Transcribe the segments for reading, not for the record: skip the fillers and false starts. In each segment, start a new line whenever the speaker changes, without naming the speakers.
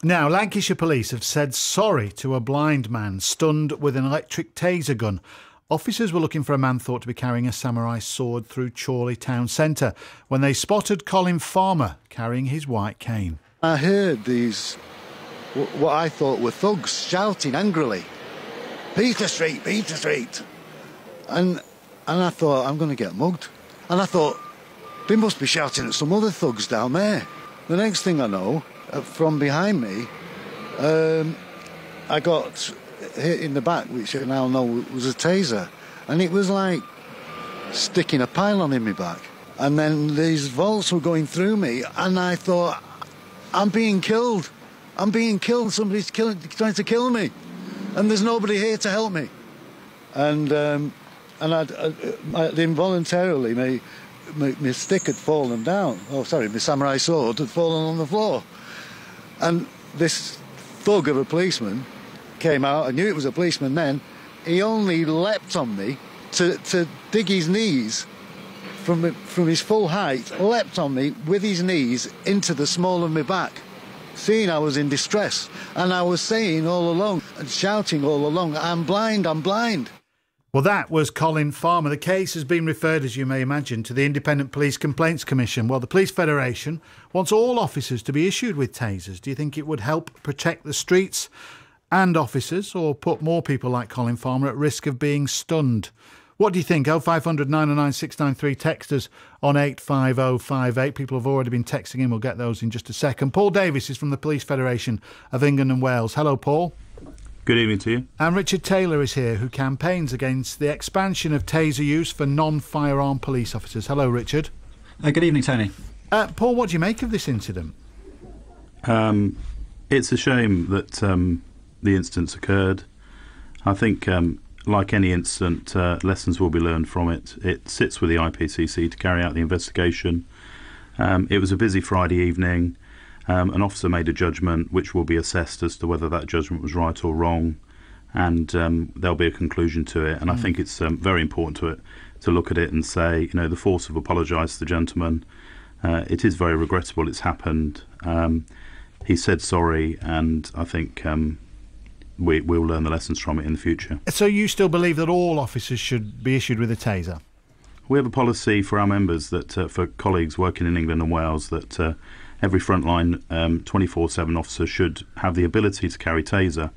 Now, Lancashire Police have said sorry to a blind man stunned with an electric taser gun. Officers were looking for a man thought to be carrying a samurai sword through Chorley town centre when they spotted Colin Farmer carrying his white cane.
I heard these, what I thought were thugs shouting angrily, Peter Street, Peter Street. And I thought, I'm going to get mugged. And I thought, they must be shouting at some other thugs down there. The next thing I know, from behind me, I got hit in the back, which I now know was a taser. And it was like sticking a pylon in my back. And then these volts were going through me, and I thought, I'm being killed. I'm being killed. Somebody's trying to kill me. And there's nobody here to help me. And I'd involuntarily, my stick had fallen down. Oh, sorry, my samurai sword had fallen on the floor. And this thug of a policeman came out. I knew it was a policeman then. He only leapt on me to dig his knees from his full height, leapt on me with his knees into the small of my back, seeing I was in distress. And I was saying all along and shouting all along, I'm blind, I'm blind.
Well, that was Colin Farmer. The case has been referred, as you may imagine, to the Independent Police Complaints Commission. Well, the Police Federation wants all officers to be issued with tasers. Do you think it would help protect the streets and officers, or put more people like Colin Farmer at risk of being stunned? What do you think? 0500 909 693. Text us on 85058. People have already been texting in. We'll get those in just a second. Paul Davis is from the Police Federation of England and Wales. Hello, Paul.
Good evening to you.
And Richard Taylor is here, who campaigns against the expansion of taser use for non-firearm police officers. Hello, Richard.
Good evening, Tony.
Paul, what do you make of this incident?
It's a shame that the incident's occurred. I think, like any incident, lessons will be learned from it. It sits with the IPCC to carry out the investigation. It was a busy Friday evening. An officer made a judgment which will be assessed as to whether that judgment was right or wrong, and there'll be a conclusion to it. And I think it's very important to look at it and say, you know, the force have apologised to the gentleman. It is very regrettable it's happened. He said sorry, and I think we'll learn the lessons from it in the future.
So you still believe that all officers should be issued with a taser?
We have a policy for our members that for colleagues working in England and Wales that every frontline 24/7 officer should have the ability to carry taser.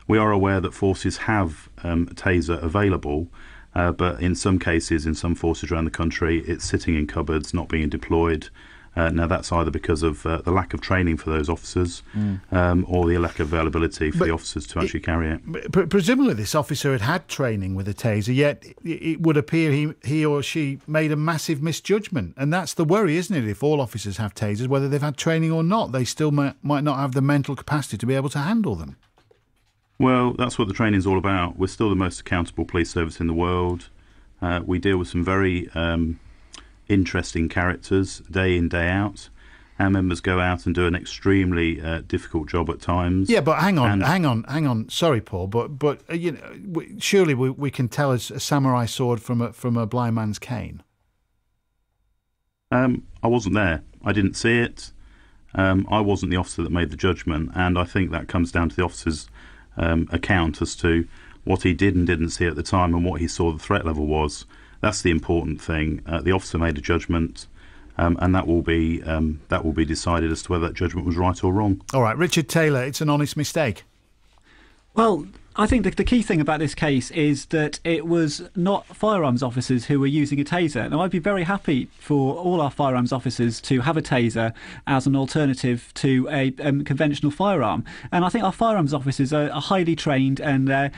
We are aware that forces have taser available, but in some cases, in some forces around the country, it's sitting in cupboards, not being deployed. Now that's either because of the lack of training for those officers or the lack of availability for the officers to actually carry it.
Presumably this officer had training with a taser, yet it would appear he or she made a massive misjudgment. And that's the worry, isn't it? If all officers have tasers, whether they've had training or not, they still might not have the mental capacity to be able to handle them.
Well, that's what the training's all about. We're still the most accountable police service in the world. We deal with some very interesting characters day in, day out. Our members go out and do an extremely difficult job at times.
Yeah, but hang on. Sorry, Paul, but you know, surely we can tell a samurai sword from a blind man's cane.
I wasn't there. I didn't see it. I wasn't the officer that made the judgment, and I think that comes down to the officer's account as to what he did and didn't see at the time and what he saw the threat level was. That's the important thing. The officer made a judgment, and that will be decided as to whether that judgment was right or wrong.
All right, Richard Taylor, it's an honest mistake.
Well, I think the key thing about this case is that it was not firearms officers who were using a taser. Now, I'd be very happy for all our firearms officers to have a taser as an alternative to a conventional firearm. And I think our firearms officers are highly trained and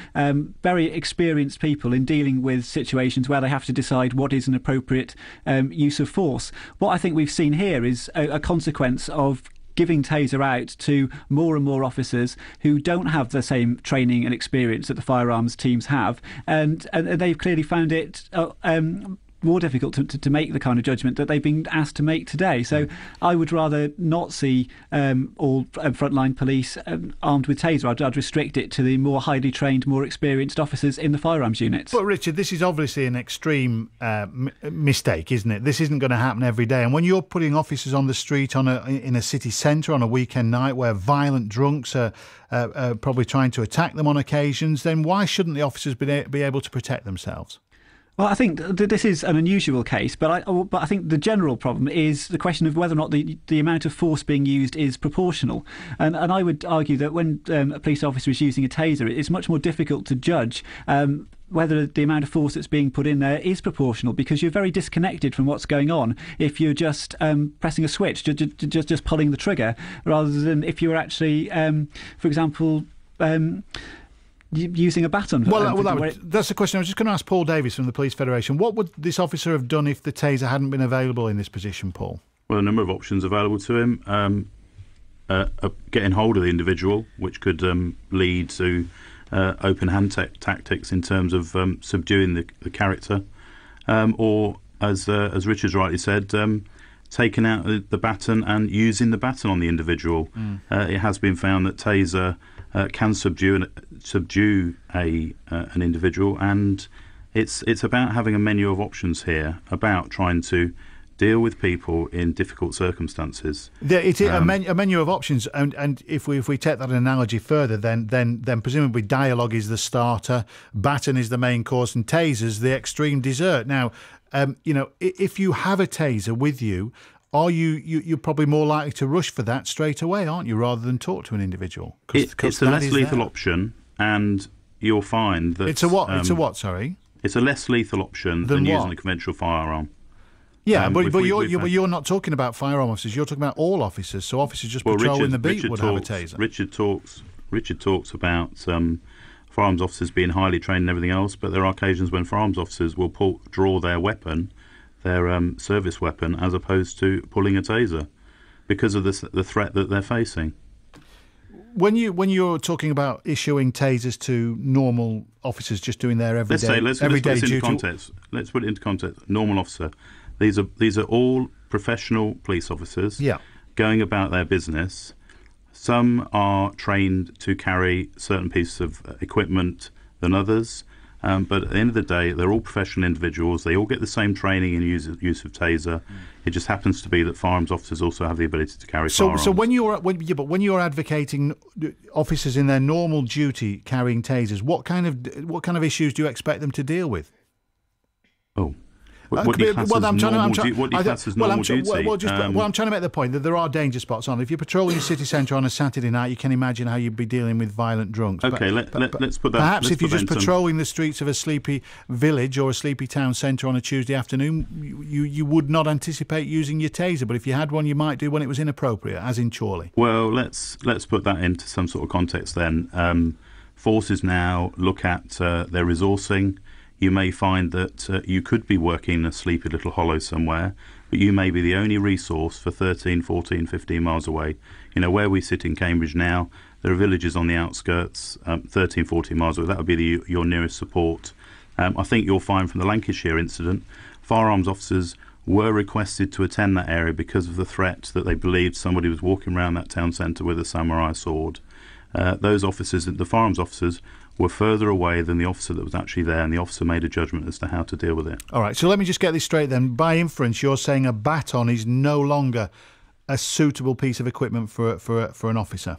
very experienced people in dealing with situations where they have to decide what is an appropriate use of force. What I think we've seen here is a consequence of giving taser out to more and more officers who don't have the same training and experience that the firearms teams have, and they've clearly found it more difficult to make the kind of judgment that they've been asked to make today. So I would rather not see all frontline police armed with taser. I'd restrict it to the more highly trained, more experienced officers in the firearms units.
But Richard, this is obviously an extreme mistake, isn't it? This isn't going to happen every day. And when you're putting officers on the street in a city centre on a weekend night where violent drunks are probably trying to attack them on occasions, then why shouldn't the officers be able to protect themselves?
Well, I think this is an unusual case, but I think the general problem is the question of whether or not the amount of force being used is proportional. And I would argue that when a police officer is using a taser, it's much more difficult to judge whether the amount of force that's being put in there is proportional, because you're very disconnected from what's going on if you're just pressing a switch, just pulling the trigger, rather than if you're actually, for example, using a baton.
That's the question I was just going to ask Paul Davies from the Police Federation. What would this officer have done if the taser hadn't been available in this position, Paul?
Well, a number of options available to him. Getting hold of the individual, which could lead to open hand tactics in terms of subduing the character, or as Richard's rightly said, taking out the baton and using the baton on the individual. It has been found that taser can subdue an individual, and it's about having a menu of options here, about trying to deal with people in difficult circumstances.
It's a menu of options, and if we take that analogy further, then presumably dialogue is the starter, baton is the main course, and tasers the extreme dessert. Now, if you have a taser with you, you're probably more likely to rush for that straight away, aren't you, rather than talk to an individual?
It's a less lethal option, and you'll find that
it's a what? Sorry,
it's a less lethal option than using a conventional firearm.
Yeah, but you're not talking about firearm officers. You're talking about all officers. So officers just patrolling the beat would have a taser.
Richard talks about firearms officers being highly trained and everything else, but there are occasions when firearms officers will draw their weapon, their service weapon, as opposed to pulling a taser, because of the threat that they're facing.
When you're talking about issuing tasers to normal officers just doing their everyday duty,
let's put it into context. Normal officer. These are all professional police officers going about their business. Some are trained to carry certain pieces of equipment than others, but at the end of the day, they're all professional individuals. They all get the same training in use of taser. It just happens to be that firearms officers also have the ability to carry firearms.
So when you're advocating officers in their normal duty carrying tasers, what kind of issues do you expect them to deal with?
What do you class as normal duty?
I'm trying to make the point that there are danger spots on. If you're patrolling the city centre on a Saturday night, you can imagine how you'd be dealing with violent drunks.
Okay, let's put that.
Perhaps if you're just patrolling the streets of a sleepy village or a sleepy town centre on a Tuesday afternoon, you would not anticipate using your taser. But if you had one, you might do when it was inappropriate, as in Chorley.
Well, let's put that into some sort of context then. Forces now look at their resourcing. You may find that you could be working in a sleepy little hollow somewhere, but you may be the only resource for 13, 14, 15 miles away. Where we sit in Cambridge now, there are villages on the outskirts, 13, 14 miles away. That would be your nearest support. I think you'll find from the Lancashire incident, firearms officers were requested to attend that area because of the threat that they believed somebody was walking around that town centre with a samurai sword. Those officers, the firearms officers, were further away than the officer that was actually there, and the officer made a judgment as to how to deal with it. All
right, so let me just get this straight then. By inference, you're saying a baton is no longer a suitable piece of equipment for an officer?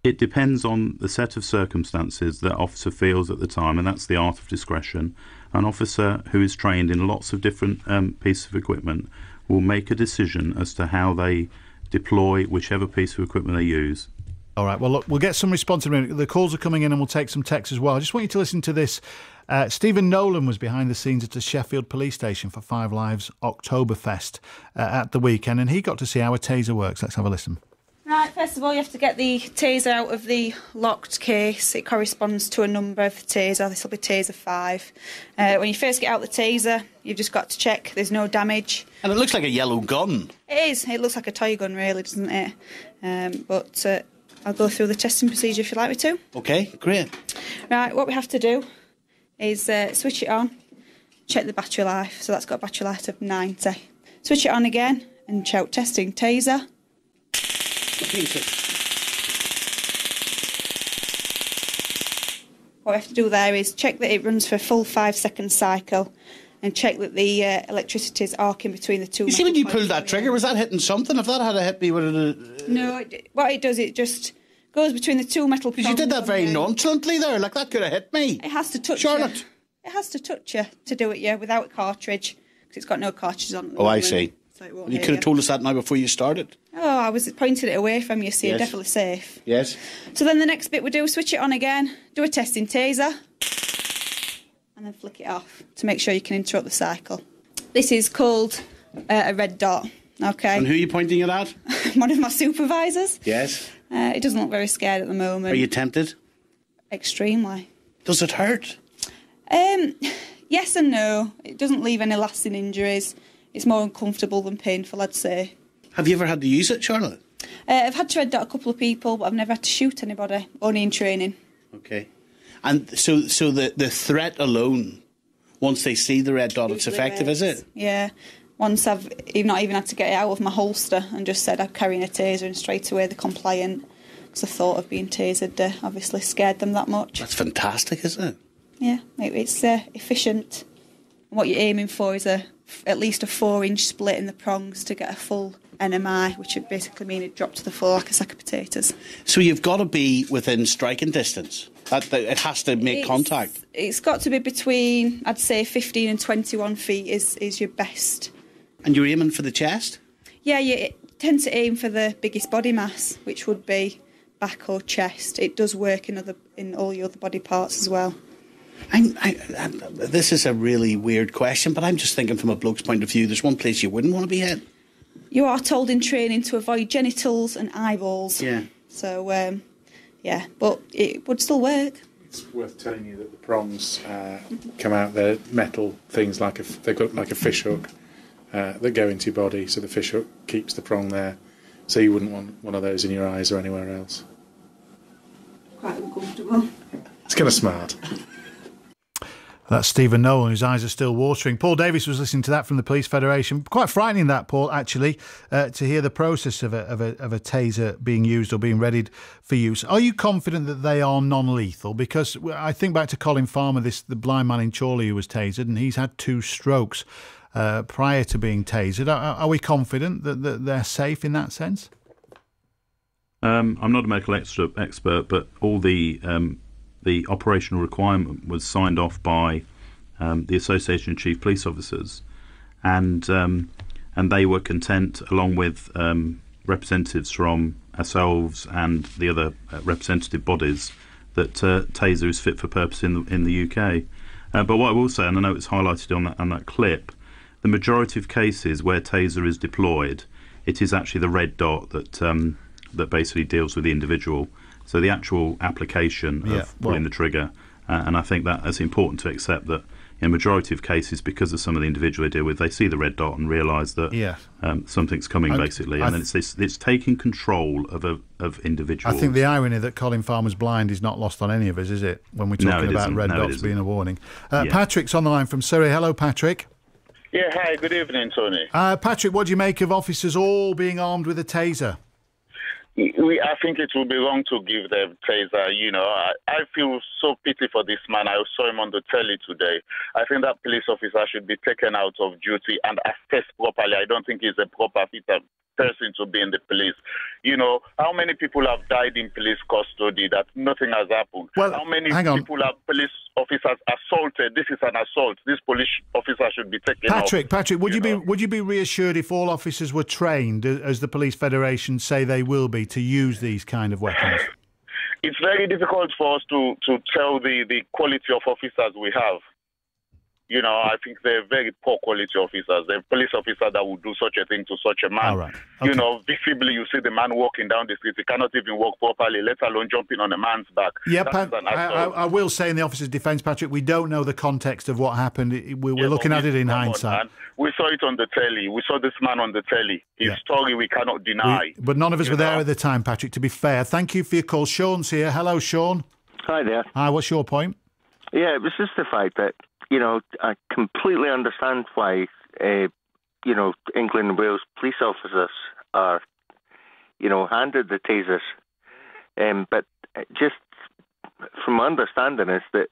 It depends on the set of circumstances that officer feels at the time, and that's the art of discretion. An officer who is trained in lots of different pieces of equipment will make a decision as to how they deploy whichever piece of equipment they use.
All right, well, look, we'll get some response in a minute. The calls are coming in and we'll take some texts as well. I just want you to listen to this. Stephen Nolan was behind the scenes at the Sheffield police station for Five Lives Oktoberfest at the weekend, and he got to see how a taser works. Let's have a listen.
Right, first of all, you have to get the taser out of the locked case. It corresponds to a number of the taser. This will be taser 5. When you first get out the taser, you've just got to check there's no damage.
And it looks like a yellow gun.
It is. It looks like a toy gun, really, doesn't it? But I'll go through the testing procedure if you'd like me to.
OK, great.
Right, what we have to do is switch it on. check the battery life. So that's got a battery life of 90. Switch it on again and shout testing taser. What we have to do there is check that it runs for a full 5-second cycle and check that the electricity is arcing between the two.
You see, when you pulled that trigger, was that hitting something? If that had hit me, would it...
No, what it does, it just goes between the two metal prongs.
Because you did that very nonchalantly there, like that could have hit me.
It has to touch
Charlotte.
you. It has to touch you to do it, yeah, without a cartridge, because it's got no cartridges on.
Oh, I see.
So it won't
You
hit
could have told us that now before you started.
Oh, I was pointing it away from you, so you're definitely safe.
Yes.
So then the next bit we do, switch it on again, do a testing taser, and then flick it off to make sure you can interrupt the cycle. This is called a red dot, okay?
And who are you pointing it at?
One of my supervisors.
Yes.
It doesn't look very scared at the moment.
Are you tempted?
Extremely.
Does it hurt?
Yes and no. It doesn't leave any lasting injuries. It's more uncomfortable than painful, I'd say.
Have you ever had to use it, Charlotte?
I've had to red dot a couple of people, but I've never had to shoot anybody, only in training.
Okay. And so the threat alone, once they see the red dot, it's effective, is it?
Yeah. Once I've not even had to get it out of my holster and just said I'm carrying a taser, and straight away they're compliant, because the thought of being tasered obviously scared them that much.
That's fantastic, isn't it?
Yeah, it's efficient. And what you're aiming for is at least a 4-inch split in the prongs to get a full NMI, which would basically mean it dropped to the floor like a sack of potatoes.
So you've got to be within striking distance. It has to make contact.
It's got to be between, I'd say, 15 and 21 feet is your best.
And you're aiming for the chest?
Yeah, you tend to aim for the biggest body mass, which would be back or chest. It does work in all your other body parts as well.
This is a really weird question, but I'm just thinking from a bloke's point of view, there's one place you wouldn't want to be hit.
You are told in training to avoid genitals and eyeballs.
Yeah.
So, yeah, but it would still work.
It's worth telling you that the prongs come out, they're metal things, they've got like a fish hook that go into your body, so the fish hook keeps the prong there. So you wouldn't want one of those in your eyes or anywhere else.
Quite uncomfortable.
It's kind of smart.
That's Stephen Nolan, whose eyes are still watering. Paul Davis was listening to that from the Police Federation. Quite frightening, that, Paul, actually, to hear the process of a taser being used or being readied for use. Are you confident that they are non-lethal? Because I think back to Colin Farmer, the blind man in Chorley who was tasered, and he's had 2 strokes prior to being tasered. Are we confident that they're safe in that sense?
I'm not a medical expert, but all the operational requirement was signed off by the Association of Chief Police Officers, and they were content, along with representatives from ourselves and the other representative bodies, that taser is fit for purpose in the UK. But what I will say, and I know it's highlighted on that clip, the majority of cases where taser is deployed, it is actually the red dot that basically deals with the individual. So the actual application of pulling the trigger, and I think that it's important to accept that in a majority of cases, because of some of the individual they deal with, they see the red dot and realise that something's coming, basically, and then it's taking control of individuals.
I think the irony that Colin Farmer's blind is not lost on any of us, is it, when we're talking about red dots being a warning? Patrick's on the line from Surrey. Hello, Patrick.
Yeah, hi, good evening, Tony.
Patrick, what do you make of officers all being armed with a taser?
I think it would be wrong to give them taser. You know, I feel so pity for this man. I saw him on the telly today. I think that police officer should be taken out of duty and assessed properly. I don't think he's a proper fit person to be in the police. You know, how many people have died in police custody that nothing has happened?
Well,
how many people have police officers assaulted? This is an assault. This police officer should be taken off.
Patrick, would you be reassured if all officers were trained, as the Police Federation say they will be, to use these kind of weapons?
It's very difficult for us to tell the quality of officers we have. You know, I think they're very poor quality officers. They're police officers that would do such a thing to such a man.
All right. Okay.
You know, visibly you see the man walking down the street. He cannot even walk properly, let alone jumping on a man's back.
Yeah, I will say in the officer's defence, Patrick, we don't know the context of what happened. We're looking at it in hindsight.
We saw it on the telly. We saw this man on the telly. His story we cannot deny.
But none of us were there at the time, Patrick, to be fair. Thank you for your call. Sean's here. Hello, Sean.
Hi there.
Hi, what's your point?
Yeah, it was just the fact that I completely understand why, England and Wales police officers are, handed the tasers. But just from my understanding is that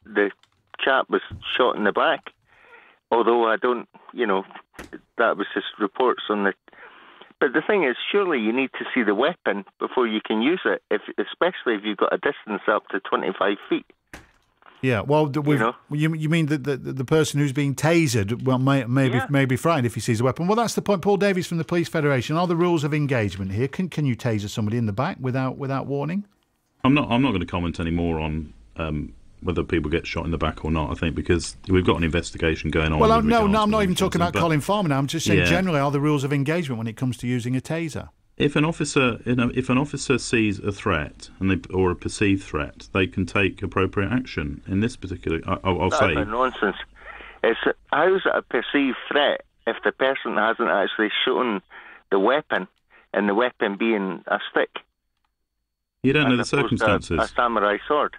the chap was shot in the back. Although I don't, that was just reports on the. But the thing is, surely you need to see the weapon before you can use it, especially if you've got a distance up to 25 feet.
Yeah, well, you mean that the person who's being tasered may be frightened if he sees a weapon. Well, that's the point. Paul Davies from the Police Federation. Are the rules of engagement here? Can you taser somebody in the back without warning?
I'm not going to comment any more on whether people get shot in the back or not, I think, because we've got an investigation going on.
Well, I'm not even talking about Colin Farmer now. I'm just saying generally, are the rules of engagement when it comes to using a taser?
If an officer sees a threat or a perceived threat, they can take appropriate action. In this particular, I'll say
that's nonsense. How's it a perceived threat if the person hasn't actually shown the weapon, and the weapon being a stick?
You don't know the circumstances.
A samurai sword.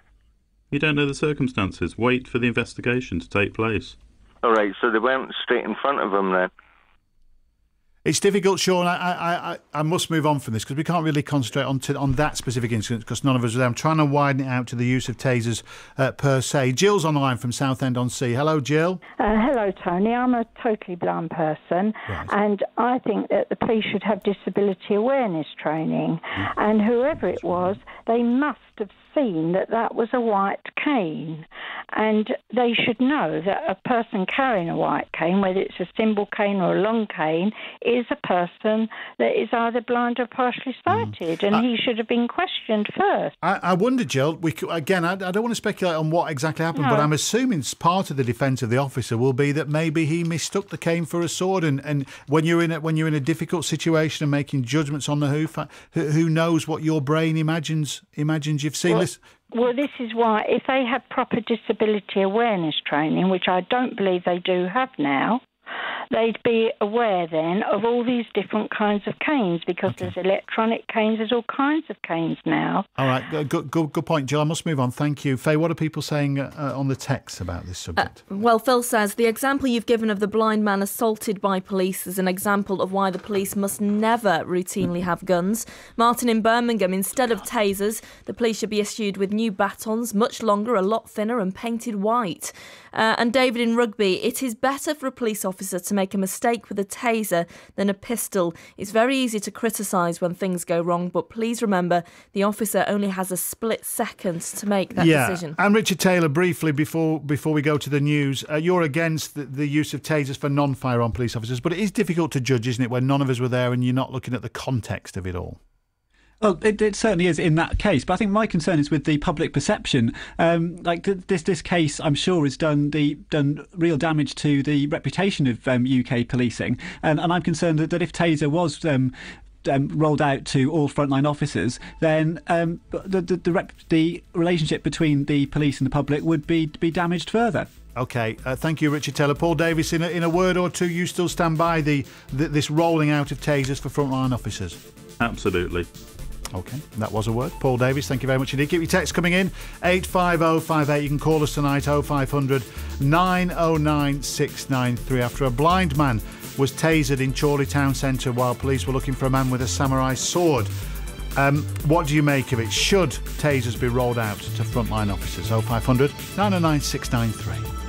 You don't know the circumstances. Wait for the investigation to take place.
All right, so they went straight in front of him then.
It's difficult, Sean. I must move on from this because we can't really concentrate on that specific incident because none of us are there. I'm trying to widen it out to the use of tasers per se. Jill's on the line from Southend-on-Sea. Hello, Jill.
Hello, Tony. I'm a totally blind person, and I think that the police should have disability awareness training. And whoever it was, they must have seen that was a white cane, and they should know that a person carrying a white cane, whether it's a symbol cane or a long cane, is a person that is either blind or partially sighted, and he should have been questioned first.
I wonder, Jill, I don't want to speculate on what exactly happened, but I'm assuming part of the defence of the officer will be that maybe he mistook the cane for a sword, and when you're in a difficult situation and making judgments on the hoof, who knows what your brain imagines you've seen this.
Well, this is why, if they had proper disability awareness training, which I don't believe they do have now, they'd be aware then of all these different kinds of canes, because there's electronic canes, there's all kinds of canes now.
All right, good point, Jill. I must move on. Thank you. Faye, what are people saying on the text about this subject?
Well, Phil says, the example you've given of the blind man assaulted by police is an example of why the police must never routinely have guns. Martin in Birmingham, instead of tasers, the police should be issued with new batons, much longer, a lot thinner and painted white. And David in Rugby, it is better for a police officer to make a mistake with a taser than a pistol. It's very easy to criticise when things go wrong, but please remember the officer only has a split second to make that decision.
And Richard Taylor, briefly, before we go to the news, you're against the use of tasers for non-firearm police officers, but it is difficult to judge, isn't it, when none of us were there and you're not looking at the context of it all?
Well, it certainly is in that case, but I think my concern is with the public perception. This case, I'm sure, has done real damage to the reputation of UK policing, and I'm concerned that if taser was rolled out to all frontline officers, then the relationship between the police and the public would be damaged further.
OK, thank you, Richard Taylor. Paul Davies, in a word or two, you still stand by this rolling out of tasers for frontline officers?
Absolutely.
OK, that was a word. Paul Davies, thank you very much indeed. Keep your texts coming in, 85058. You can call us tonight, 0500 909 693, after a blind man was tasered in Chorley Town Centre while police were looking for a man with a samurai sword. What do you make of it? Should tasers be rolled out to frontline officers? 0500 909 693.